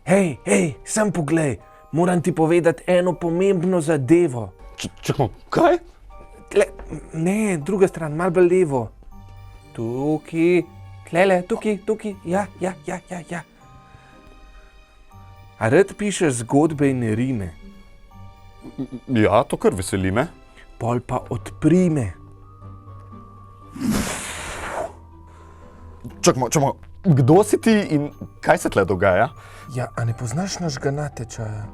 Hej, sem poglej, moram ti povedati eno pomembno zadevo. Čakaj, kaj? Ne, druga stran, malo bolj levo. Tukaj, tlele, tukaj, ja. A rad pišeš zgodbe in rime? Ja, to kar veseli me. Pol pa odpri me. Čakaj, kdo si ti in kaj se tle dogaja? Ja, a ne poznaš našega natečaja?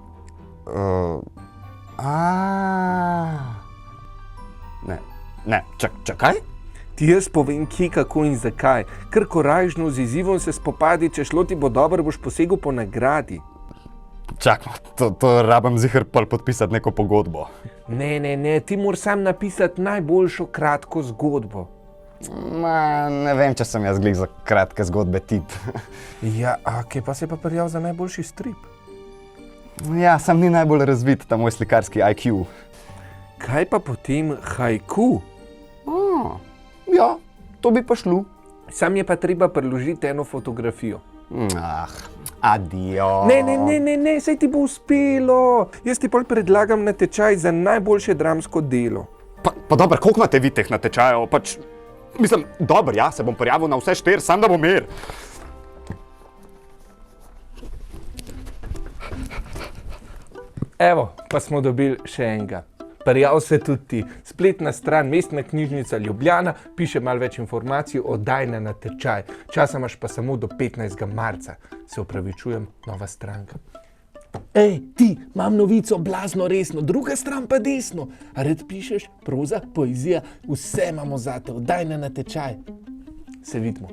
Ne, čakaj? Ti jaz povem, kje, kako in zakaj. Ker korajžno z izzivom se spopadi, če šlo ti bo dobro, boš posegel po nagradi. Čakaj, to rabim ziher pol podpisati neko pogodbo. Ne, ti moraš sam napisati najboljšo kratko zgodbo. Ne vem, če sem jaz glih za kratke zgodbe tip. Ja, a kje pa se pa prijavil za najboljši strip? Ja, sam ni najbolj razvit ta moj slikarski IQ. Kaj pa potem haiku? Ja, to bi pa šlo. Sam je pa treba priložiti eno fotografijo. Adijo. Ne, saj ti bo uspelo. Jaz ti pol predlagam natečaj za najboljše dramsko delo. Pa dobro, koliko imate vi teh natečajev? Mislim, dobro, ja, se bom prijavil na vse 4, sam da bom mir. Evo, pa smo dobili še enega. Prijav se tudi ti. Spletna stran Mestna knjižnica Ljubljana piše malo več informacij o daj na natečaj. Časa imaš pa samo do 15. marca. Se opravičujem, nova stranka. Ej, ti, imam novico blazno resno, druga stran pa desno. A rad pišeš, proza, poezija, vse imamo zate, daj na natečaj. Se vidimo.